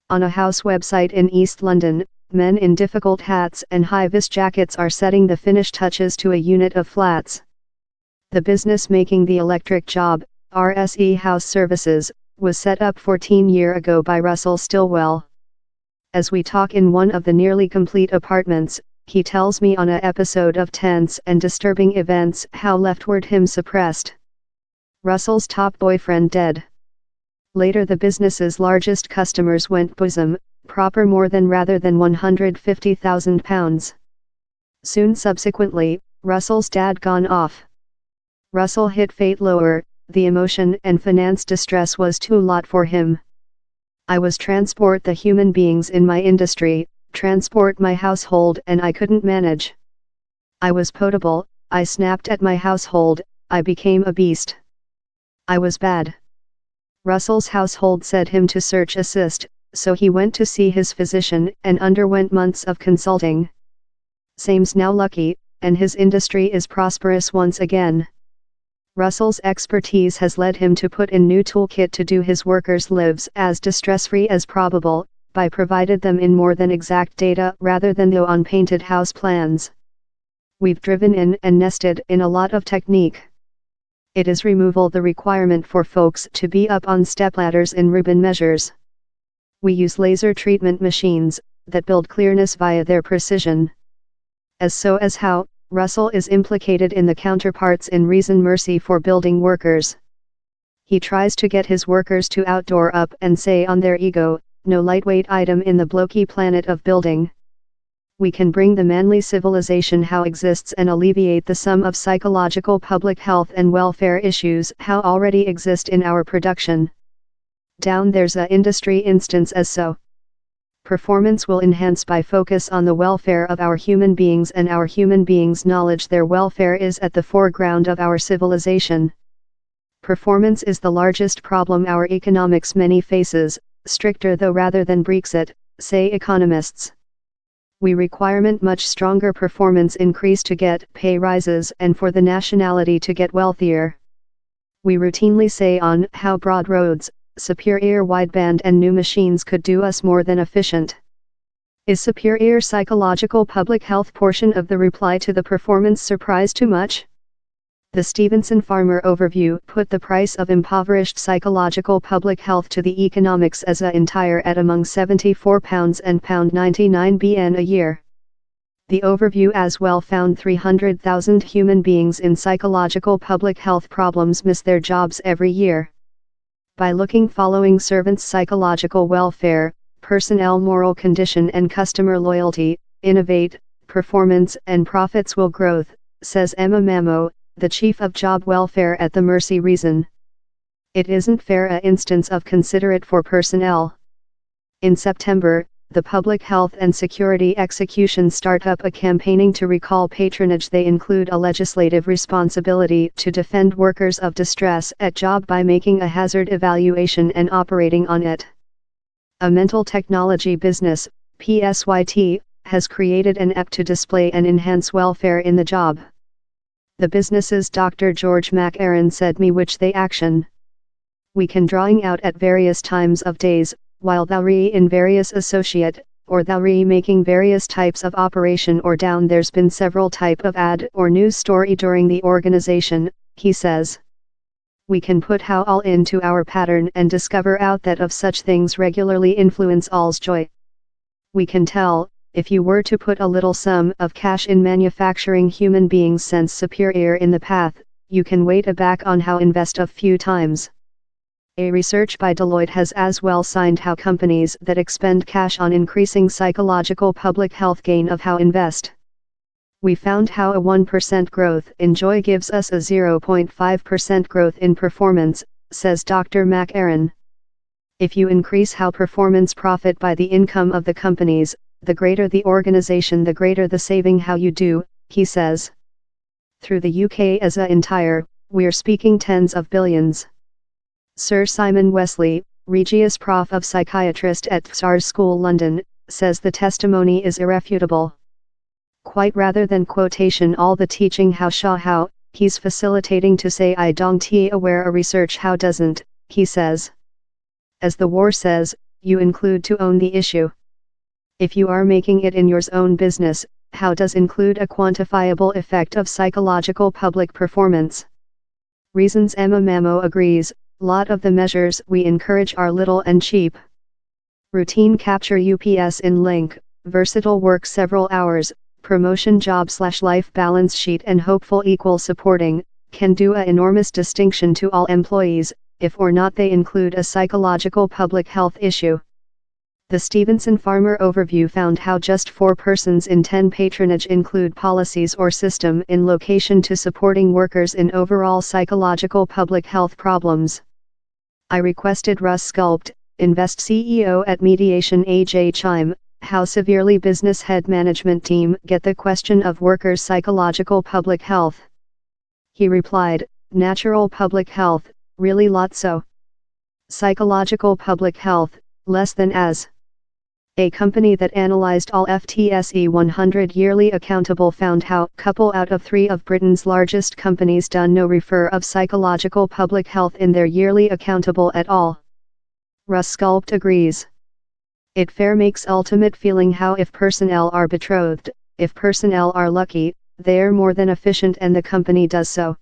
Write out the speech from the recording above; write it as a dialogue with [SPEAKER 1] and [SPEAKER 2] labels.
[SPEAKER 1] On a house website in East London, men in difficult hats and high-vis jackets are setting the finish touches to a unit of flats. The business making the electric job, RSE House Services, was set up 14 years ago by Russell Stillwell. As we talk in one of the nearly complete apartments, he tells me on an episode of Tense and Disturbing Events how leftward him suppressed Russell's top boyfriend dead. Later the business's largest customers went bosom, proper more than rather than £150,000. Soon subsequently, Russell's dad gone off. Russell hit fate lower, the emotion and finance distress was too lot for him. I was transport the human beings in my industry, transport my household and I couldn't manage. I was potable, I snapped at my household, I became a beast. I was bad. Russell's household said him to search assist, so he went to see his physician and underwent months of consulting. Seems now lucky, and his industry is prosperous once again. Russell's expertise has led him to put in new toolkit to do his workers' lives as distress-free as probable, by provided them in more than exact data rather than the unpainted house plans. We've driven in and nested in a lot of technique. It is removal the requirement for folks to be up on stepladders in ribbon measures. We use laser treatment machines that build clearness via their precision. As how, Russell is implicated in the counterparts in Reason Mercy for building workers. He tries to get his workers to outdoor up and say on their ego, no lightweight item in the blokey planet of building. We can bring the manly civilization how exists and alleviate the sum of psychological public health and welfare issues how already exist in our production. Down there's a industry instance as so. Performance will enhance by focus on the welfare of our human beings and our human beings' knowledge their welfare is at the foreground of our civilization. Performance is the largest problem our economics many faces, stricter though rather than Brexit, say economists. We requirement much stronger performance increase to get pay rises and for the nationality to get wealthier. We routinely say on how broad roads, superior wideband and new machines could do us more than efficient. Is superior psychological public health portion of the reply to the performance surprise too much? The Stevenson Farmer overview put the price of impoverished psychological public health to the economics as a entire at among £74 and £99 bn a year. The overview as well found 300,000 human beings in psychological public health problems miss their jobs every year. By looking following servants' psychological welfare, personnel moral condition and customer loyalty, innovate, performance and profits will growth, says Emma Mamo, the chief of job welfare at the Mercy Reason. It isn't fair a instance of considerate for personnel. In September, the Public Health and Security Execution startup a campaigning to recall patronage. They include a legislative responsibility to defend workers of distress at job by making a hazard evaluation and operating on it. A mental technology business, PSYT, has created an app to display and enhance welfare in the job. The business's Dr. George McAaron said me which they action. We can drawing out at various times of days, while thou re in various associate, or thou re making various types of operation or down there's been several type of ad or news story during the organization, he says. We can put how all into our pattern and discover out that of such things regularly influence all's joy. We can tell, if you were to put a little sum of cash in manufacturing human beings sense superior in the path, you can wait a back on how invest of few times. A research by Deloitte has as well signed how companies that expend cash on increasing psychological public health gain of how invest. We found how a 1% growth in joy gives us a 0.5% growth in performance, says Dr. McAaron. If you increase how performance profit by the income of the companies, the greater the organization the greater the saving how you do, he says. Through the UK as a entire, we're speaking tens of billions. Sir Simon Wesley, Regius Prof of Psychiatrist at SARS School London, says the testimony is irrefutable. Quite rather than quotation all the teaching how, he's facilitating to say I don't aware a research how doesn't, he says. As the war says, you include to own the issue. If you are making it in your own business, how does include a quantifiable effect of psychological public performance? Reasons. Emma Mamo agrees, lot of the measures we encourage are little and cheap. Routine capture UPS in link, versatile work several hours, promotion job/life balance sheet and hopeful equal supporting, can do a enormous distinction to all employees, if or not they include a psychological public health issue. The Stevenson Farmer Overview found how just 4 persons in 10 patronage include policies or system in location to supporting workers in overall psychological public health problems. I requested Russ Sculpt, Invest CEO at Mediation AJ Chime, how severely business head management team get the question of workers' psychological public health. He replied, natural public health, really lot so. Psychological public health, less than as. A company that analyzed all FTSE 100 yearly accountable found how couple out of 3 of Britain's largest companies done no refer of psychological public health in their yearly accountable at all. Russ Sculpt agrees. It fair makes ultimate feeling how if personnel are betrothed, if personnel are lucky, they're more than efficient and the company does so.